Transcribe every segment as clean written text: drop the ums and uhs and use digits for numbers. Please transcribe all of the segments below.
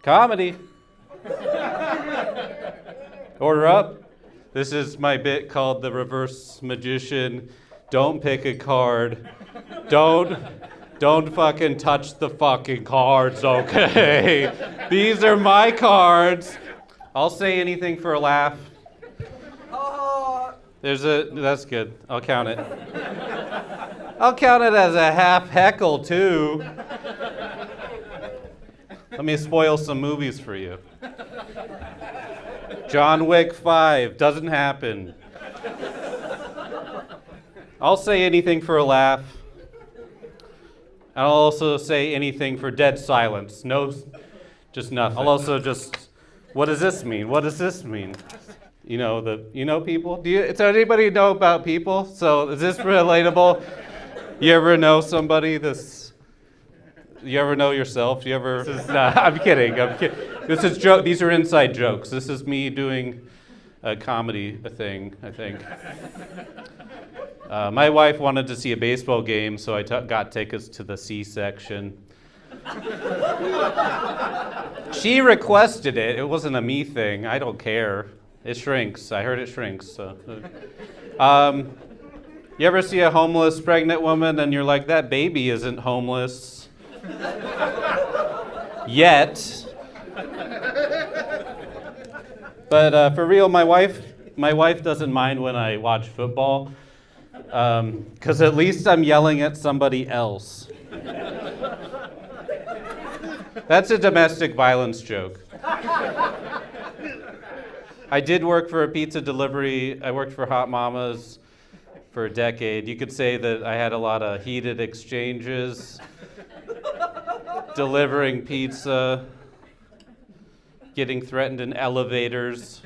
Comedy. Order up. This is my bit called the reverse magician. Don't pick a card. Don't fucking touch the fucking cards, okay? These are my cards. I'll say anything for a laugh. That's good. I'll count it. I'll count it as a half heckle too. Let me spoil some movies for you. John Wick 5, doesn't happen. I'll say anything for a laugh. I'll also say anything for dead silence. No, just nothing. I'll also just, what does this mean? What does this mean? You know people? Does anybody know about people? So is this relatable? You ever know somebody you ever know yourself? I'm kidding. This is joke. These are inside jokes. This is me doing a comedy thing, I think. My wife wanted to see a baseball game, so I got tickets to the C section. She requested it. It wasn't a me thing. I don't care. It shrinks. I heard it shrinks. So. You ever see a homeless pregnant woman and you're like, that baby isn't homeless yet. But for real, my wife doesn't mind when I watch football, because at least I'm yelling at somebody else. That's a domestic violence joke. I did work for a pizza delivery. I worked for Hot Mamas for a decade. You could say that I had a lot of heated exchanges, delivering pizza, getting threatened in elevators,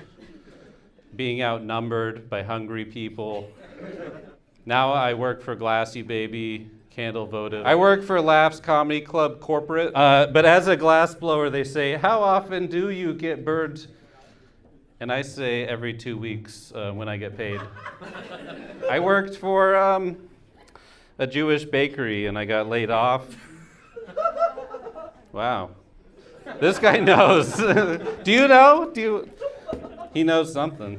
being outnumbered by hungry people. Now I work for Glassy Baby, Candle Votive. I work for Laughs Comedy Club corporate, but as a glassblower, they say, how often do you get burned? And I say every 2 weeks when I get paid. I worked for a Jewish bakery and I got laid off. Wow. This guy knows. Do you know? He knows something.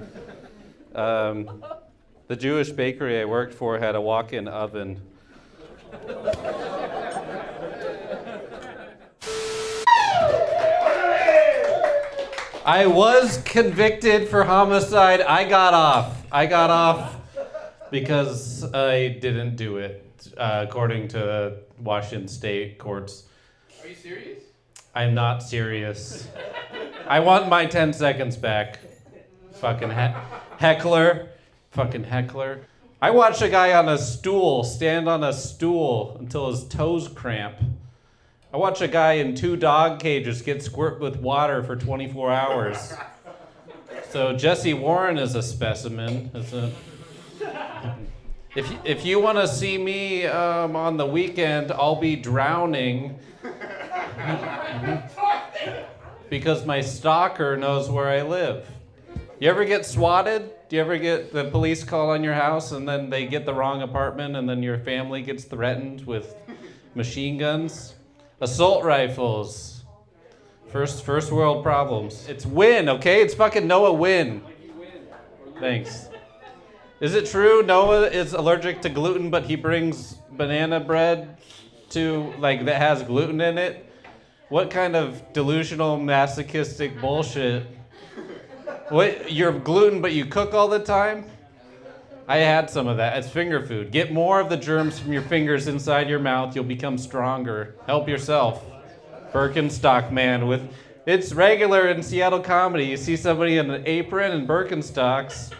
The Jewish bakery I worked for had a walk-in oven. I was convicted for homicide. I got off because I didn't do it, according to Washington State courts. Are you serious? I'm not serious. I want my 10 seconds back. Fucking heckler. Fucking heckler. I watched a guy on a stool stand on a stool until his toes cramp. I watched a guy in 2 dog cages get squirt with water for 24 hours. So Jesse Warren is a specimen. If you want to see me on the weekend, I'll be drowning because my stalker knows where I live. You ever get swatted? Do you ever get the police call on your house and then they get the wrong apartment and then your family gets threatened with machine guns? Assault rifles. First world problems. It's Win, okay? It's fucking Noah Win. Thanks. Is it true Noah is allergic to gluten, but he brings banana bread that has gluten in it? What kind of delusional masochistic bullshit? What, you're gluten, but you cook all the time? I had some of that. It's finger food. Get more of the germs from your fingers inside your mouth. You'll become stronger. Help yourself. Birkenstock man it's regular in Seattle comedy. You see somebody in an apron and Birkenstocks.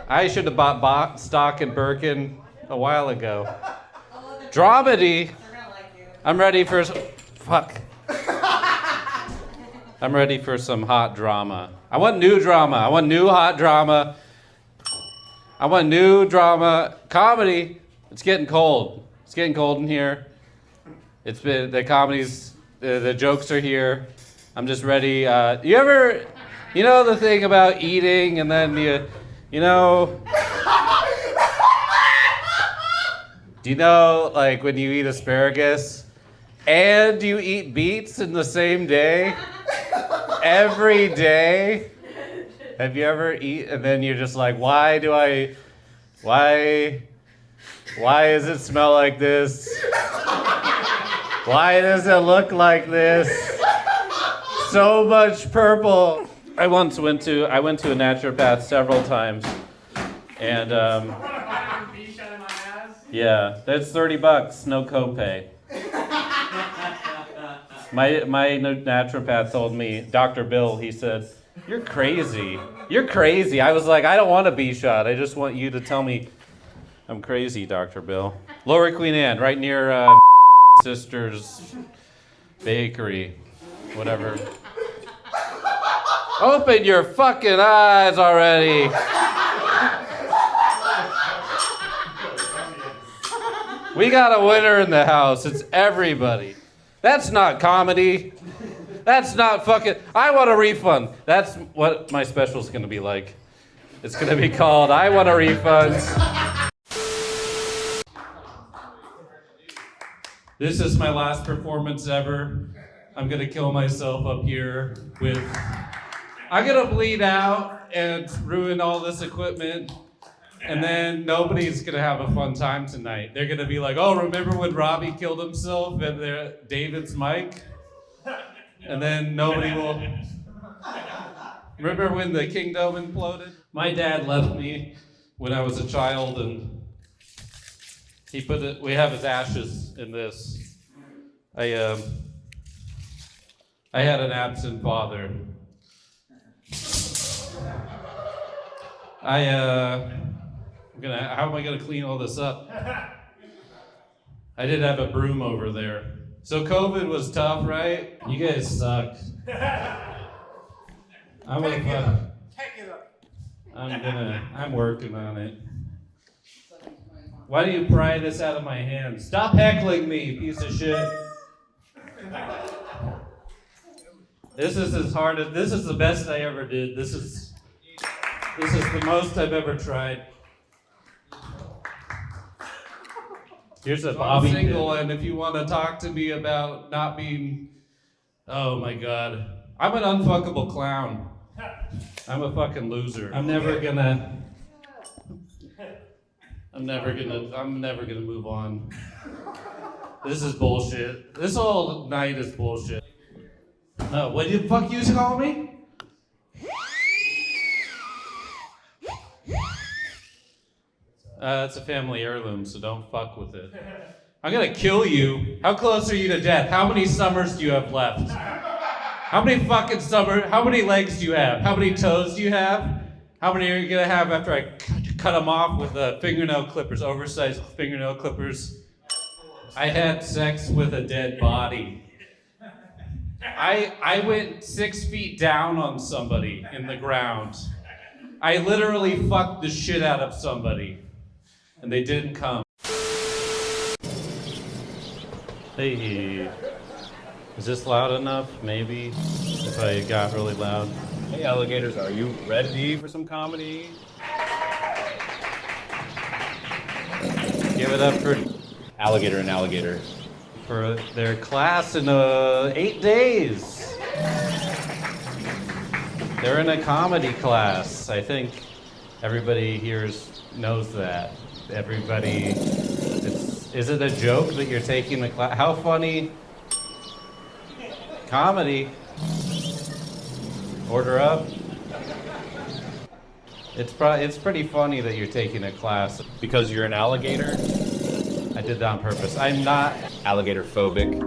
I should have bought stock in Birkin a while ago. Dramedy. I'm ready for I'm ready for some hot drama. I want new drama. I want new hot drama. I want new drama. Comedy. It's getting cold. It's getting cold in here. It's been the comedies. The jokes are here. I'm just ready. You know the thing about eating and then you know. Do you know like when you eat asparagus and you eat beets in the same day? every day. Have you ever eaten, and then you're just like, why does it smell like this? Why does it look like this? So much purple. I went to a naturopath several times, and yeah, that's $30, no copay. My naturopath told me, Dr. Bill, he said, "You're crazy. You're crazy." I was like, "I don't want a bee shot. I just want you to tell me I'm crazy, Dr. Bill." Lower Queen Anne, right near Sister's Bakery, whatever. Open your fucking eyes already. We got a winner in the house. It's everybody. That's not comedy. That's not fucking... I want a refund. That's what my special's going to be like. It's going to be called I Want a Refund. This is my last performance ever. I'm going to kill myself up here with... I'm going to bleed out and ruin all this equipment. And then nobody's going to have a fun time tonight. They're going to be like, oh, remember when Robbie killed himself at David's mic? And then nobody will... Remember when the kingdom imploded? My dad left me when I was a child, and he put it... We have his ashes in this. I had an absent father. How am I gonna clean all this up? I did have a broom over there. So COVID was tough, right? You guys suck. I'm working on it. Why do you pry this out of my hands? Stop heckling me, piece of shit. This is the best I ever did. This is the most I've ever tried. Here's a Bobby. I'm single, and if you want to talk to me about not being, oh my God, I'm an unfuckable clown. I'm a fucking loser. I'm never gonna move on. This is bullshit. This whole night is bullshit. What the fuck you call me? It's a family heirloom, so don't fuck with it. I'm gonna kill you. How close are you to death? How many summers do you have left? How many legs do you have? How many toes do you have? How many are you gonna have after I cut them off with fingernail clippers, oversized fingernail clippers? I had sex with a dead body. I went 6 feet down on somebody in the ground. I literally fucked the shit out of somebody. And they didn't come. Hey, is this loud enough? Maybe, if I got really loud. Hey alligators, are you ready for some comedy? Give it up for Alligator and alligator. For their class in 8 days. They're in a comedy class. I think everybody here knows that. Everybody, is it a joke that you're taking the class? How funny? Comedy. Order up. It's pretty funny that you're taking a class. Because you're an alligator? I did that on purpose. I'm not Alligator phobic.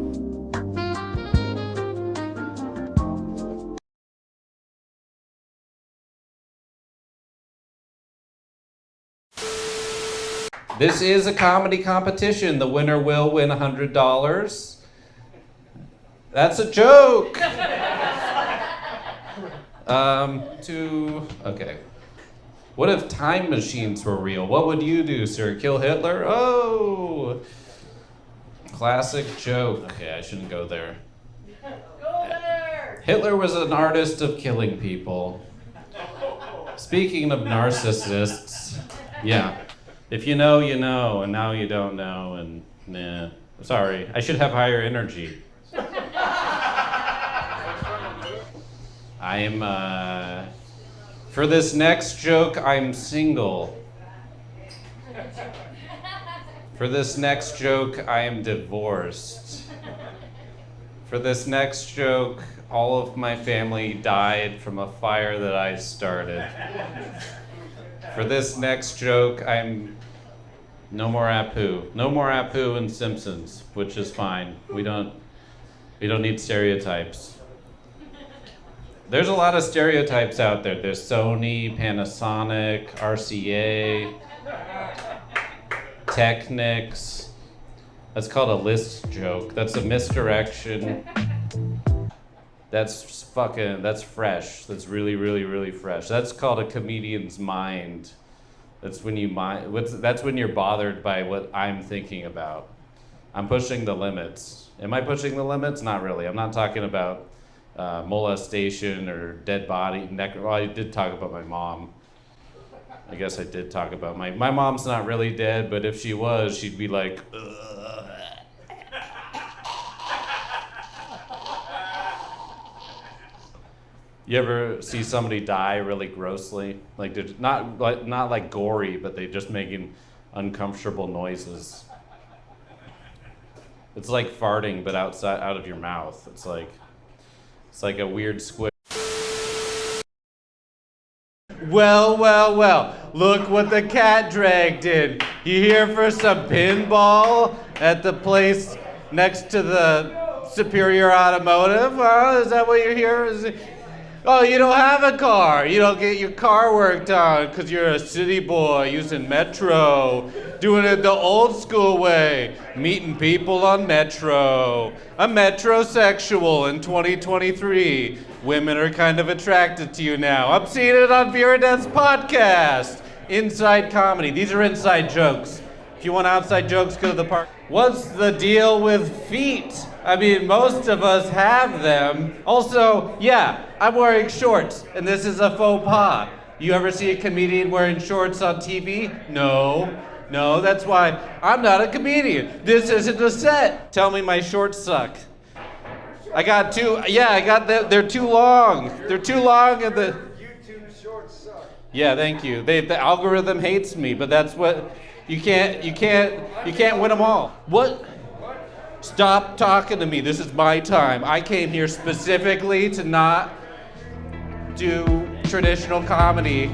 This is a comedy competition. The winner will win $100. That's a joke. Okay. What if time machines were real? What would you do, sir? Kill Hitler? Oh, classic joke. Okay, I shouldn't go there. Go there! Hitler was an artist of killing people. Speaking of narcissists, yeah. If you know, you know, and now you don't know, and nah. Sorry, I should have higher energy. For this next joke, I'm single. For this next joke, I am divorced. For this next joke, all of my family died from a fire that I started. For this next joke, I'm no more Apu. No more Apu and Simpsons, which is fine. We don't need stereotypes. There's a lot of stereotypes out there. There's Sony, Panasonic, RCA, Technics. That's called a list joke. That's a misdirection. That's fresh. That's really, really, really fresh. That's called a comedian's mind. That's when you're bothered by what I'm thinking about. I'm pushing the limits. Am I pushing the limits? Not really. I'm not talking about molestation or dead body. Well, I did talk about my mom. I guess I did talk about my mom's not really dead, but if she was, she'd be like, ugh. You ever see somebody die really grossly? Like they're not like gory, but they're just making uncomfortable noises. It's like farting, but out of your mouth. It's like a weird squid. Well, look what the cat dragged in. You here for some pinball at the place next to the Superior Automotive? Is that what you're here? Oh, you don't have a car. You don't get your car worked on because you're a city boy using Metro, doing it the old school way, meeting people on Metro. A metrosexual in 2023. Women are kind of attracted to you now. I'm seeing it on Vera Death's podcast. Inside comedy. These are inside jokes. If you want outside jokes, go to the park. What's the deal with feet? I mean, most of us have them. Also, yeah, I'm wearing shorts, and this is a faux pas. You ever see a comedian wearing shorts on TV? No, that's why I'm not a comedian. This isn't a set. Tell me my shorts suck. They're too long. They're too long and the YouTube shorts suck. Yeah, thank you. The algorithm hates me, but that's what you can't win them all. What? Stop talking to me. This is my time. I came here specifically to not do traditional comedy.